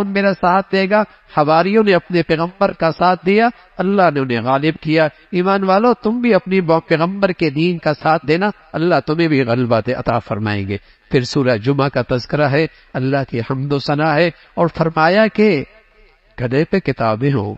میرا ساتھ دے گا. حواریوں نے اپنے پیغمبر کا ساتھ دیا, اللہ نے انہیں غالب کیا. ایمان والو تم بھی اپنی پیغمبر کے دین کا ساتھ دینا, اللہ تمہیں بھی غلبہ عطا فرمائیں گے. پھر سورہ جمعہ کا تذکرہ ہے, اللہ کی حمد و ثنا ہے, اور فرمایا کہ گدھے پہ کتابیں ہوں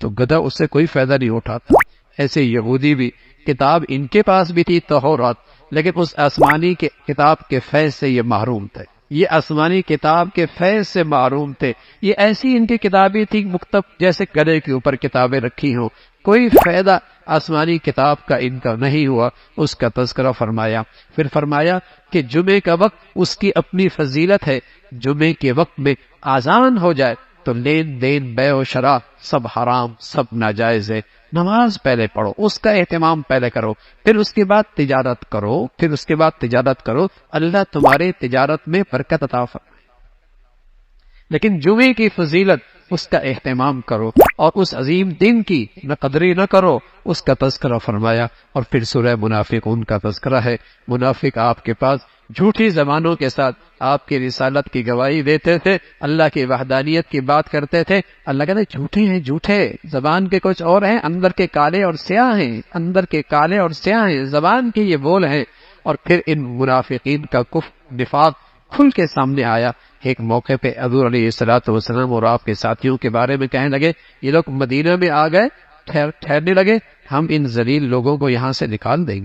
تو گدھا اس سے کوئی فائدہ نہیں اٹھاتا. ایسے یہودی بھی کتاب ان کے پاس بھی تھی تورات, لیکن اس آسمانی کے کتاب کے فیض سے یہ محروم تھے. یہ آسمانی کتاب کے فیض سے محروم تھے. یہ ایسی ان کی کتابیں تھی مکتب جیسے گدھے کے اوپر کتابیں رکھی ہوں, کوئی فائدہ آسمانی کتاب کا ان کا نہیں ہوا. اس کا تذکرہ فرمایا. پھر فرمایا کہ جمعے کا وقت اس کی اپنی فضیلت ہے. جمعے کے وقت میں آذان ہو جائے تو لین دین بے و شراب سب حرام, سب ناجائز ہے. نماز پہلے پڑھو, اس کا اہتمام پہلے کرو, پھر اس کے بعد تجارت کرو, اللہ تمہارے تجارت میں برکت عطا فرمائے. لیکن جمعے کی فضیلت اس کا اہتمام کرو, اور اس عظیم دن کی نہ قدری نہ کرو, اس کا تذکرہ فرمایا. اور پھر سورہ منافقون کا تذکرہ ہے. منافق آپ کے پاس جھوٹی زبانوں کے ساتھ آپ کی رسالت کی گواہی دیتے تھے, اللہ کی وحدانیت کی بات کرتے تھے. اللہ کہتے جھوٹے ہیں, جھوٹے زبان کے کچھ اور ہیں, اندر کے کالے اور سیاہ ہیں, زبان کے یہ بول ہیں. اور پھر ان منافقین کا کفر نفاق کھل کے سامنے آیا. ایک موقع پہ حضور علیہ الصلوۃ والسلام اور آپ کے ساتھیوں کے بارے میں کہنے لگے, یہ لوگ مدینہ میں آ گئے, ٹھہرنے لگے, ہم ان ذلیل لوگوں کو یہاں سے نکال دیں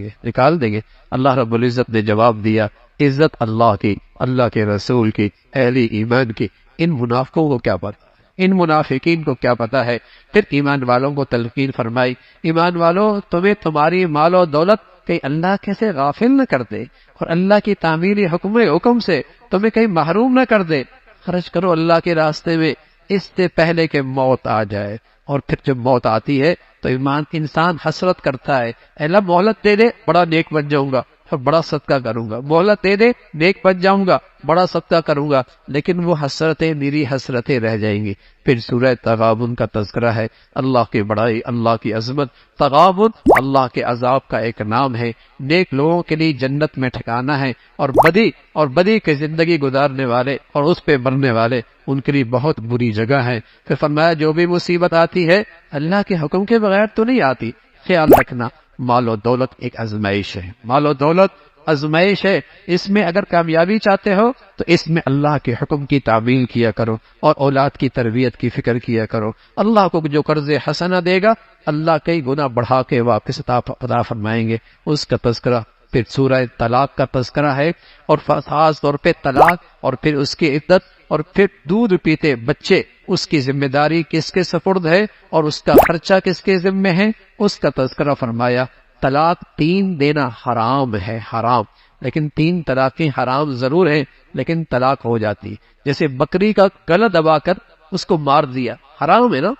گے. اللہ رب العزت نے جواب دیا, عزت اللہ کی, اللہ کے رسول کی, اہل ایمان کی, ان منافقوں کو کیا پتہ, ان منافقین کو کیا پتہ ہے. پھر ایمان والوں کو تلقین فرمائی, ایمان والوں تمہیں تمہاری مال و دولت کہیں اللہ کیسے غافل نہ کر دے, اور اللہ کی تعمیری حکم سے تمہیں کہیں محروم نہ کر دے. خرچ کرو اللہ کے راستے میں اس سے پہلے کہ موت آ جائے. اور پھر جب موت آتی ہے تو انسان حسرت کرتا ہے, اے اللہ مہلت دے دے, بڑا نیک بن جاؤں گا اور بڑا صدقہ کروں گا, مہلت دے دے, نیک بن جاؤں گا, بڑا صدقہ کروں گا, لیکن وہ حسرتیں میری حسرتیں رہ جائیں گی. پھر سورہ تغابن کا تذکرہ ہے. اللہ کی بڑائی, اللہ کی عظمت. تغابن اللہ کے عذاب کا ایک نام ہے. نیک لوگوں کے لیے جنت میں ٹھکانہ ہے, اور بدی کی زندگی گزارنے والے اور اس پہ مرنے والے ان کے لیے بہت بری جگہ ہے. پھر فرمایا جو بھی مصیبت آتی ہے اللہ کے حکم کے بغیر تو نہیں آتی. خیال رکھنا مال و دولت ایک آزمائش ہے, مال و دولت آزمائش ہے. اس میں اگر کامیابی چاہتے ہو تو اس میں اللہ کے حکم کی تعمیل کیا کرو, اور اولاد کی تربیت کی فکر کیا کرو. اللہ کو جو قرض حسنہ دے گا اللہ کئی گنا بڑھا کے واپس عطا فرمائیں گے. اس کا تذکرہ. پھر سورہ طلاق کا تذکرہ ہے, اور خاص طور پہ طلاق, اور پھر اس کی عدت, اور پھر دودھ پیتے بچے اس کی ذمہ داری کس کے سپرد ہے اور اس کا خرچہ کس کے ذمہ ہے, اس کا تذکرہ فرمایا. طلاق 3 دینا حرام ہے, حرام. لیکن 3 طلاقیں حرام ضرور ہیں, لیکن طلاق ہو جاتی. جیسے بکری کا گلا دبا کر اس کو مار دیا, حرام ہے نا,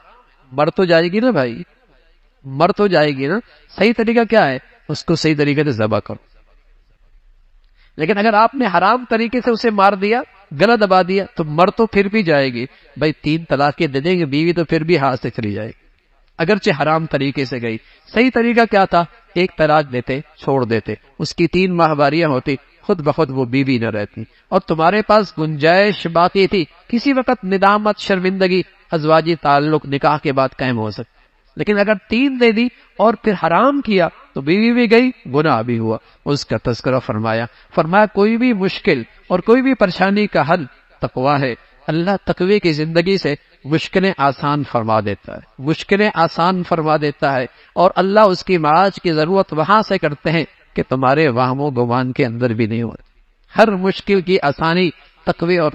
مر تو جائے گی نا بھائی, مر تو جائے گی نا. صحیح طریقہ کیا ہے, اس کو صحیح طریقے سے ذبح کرو. لیکن اگر آپ نے حرام طریقے سے اسے مار دیا, گلا دبا دیا, تو مر تو پھر بھی جائے گی. بھائی 3 طلاقیں دے دیں گے, بیوی تو پھر بھی ہاتھ سے چلی جائے گی, اگرچہ حرام طریقے سے گئی. صحیح طریقہ کیا تھا, 1 طلاق دیتے, چھوڑ دیتے, اس کی 3 ماہواریاں ہوتی, خود بخود وہ بیوی نہ رہتی, اور تمہارے پاس گنجائش باقی تھی, کسی وقت ندامت, شرمندگی, ازواجی تعلق نکاح کے بعد قائم ہو سکتا. لیکن اگر 3 دے دی اور پھر حرام کیا تو بیوی بھی گئی, گناہ بھی ہوا. اس کا تذکرہ فرمایا کوئی بھی مشکل اور کوئی بھی پریشانی کا حل تقوی ہے. اللہ تقوی کی زندگی سے مشکلیں آسان فرما دیتا ہے, اور اللہ اس کی معاش کی ضرورت وہاں سے کرتے ہیں کہ تمہارے وہم و گمان کے اندر بھی نہیں ہوتی. ہر مشکل کی آسانی تقوی اور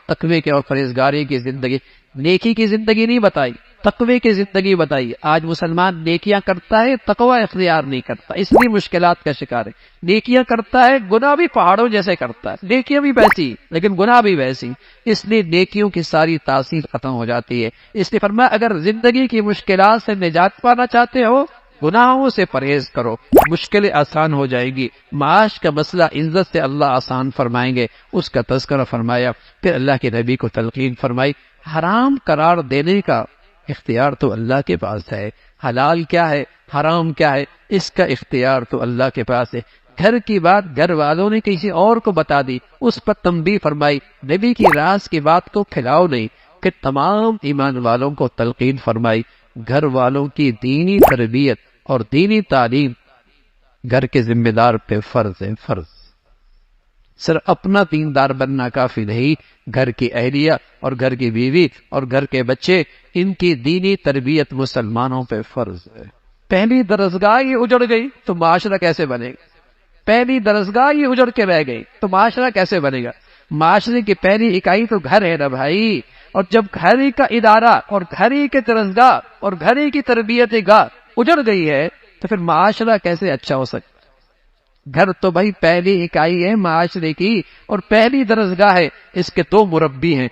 پرہیزگاری کی زندگی, نیکی کی زندگی نہیں بتائی, تقوی کی زندگی بتائی. آج مسلمان نیکیاں کرتا ہے, تقوی اختیار نہیں کرتا, اس لیے مشکلات کا شکار ہے. نیکیاں کرتا ہے, گناہ بھی پہاڑوں جیسے کرتا ہے, نیکیاں بھی ویسی لیکن گناہ بھی ویسی, اس لیے نیکیوں کی ساری تاثیر ختم ہو جاتی ہے. اس لیے فرمایا اگر زندگی کی مشکلات سے نجات پانا چاہتے ہو, گناہوں سے پرہیز کرو, مشکلیں آسان ہو جائے گی. معاش کا مسئلہ عزت سے اللہ آسان فرمائیں گے. اس کا تذکرہ فرمایا. پھر اللہ کے نبی کو تلقین فرمائی, حرام قرار دینے کا اختیار تو اللہ کے پاس ہے. حلال کیا ہے, حرام کیا ہے, اس کا اختیار تو اللہ کے پاس ہے. گھر کی بات گھر والوں نے کسی اور کو بتا دی, اس پر تنبیہ فرمائی. نبی کی راز کی بات کو پھیلاؤ نہیں, کہ تمام ایمان والوں کو تلقین فرمائی گھر والوں کی دینی تربیت اور دینی تعلیم گھر کے ذمہ دار پہ فرض ہے، فرض۔ صرف اپنا دیندار بننا کافی نہیں، گھر کی اہلیہ اور گھر کی بیوی اور گھر کے بچے، ان کی دینی تربیت مسلمانوں پہ فرض ہے۔ پہلی درسگاہ یہ اجڑ گئی تو معاشرہ کیسے بنے گا؟ پہلی درسگاہ یہ اجڑ کے رہ گئی تو معاشرہ کیسے بنے گا؟ معاشرے کی پہلی اکائی تو گھر ہے نا بھائی، اور جب گھر ہی کا ادارہ اور گھر ہی کے درسگاہ اور گھر ہی کی تربیت گاہ اجڑ گئی ہے تو پھر معاشرہ کیسے اچھا ہو سکتا؟ گھر تو بھائی پہلی اکائی ہے معاشرے کی اور پہلی درسگاہ ہے، اس کے دو مربی ہیں،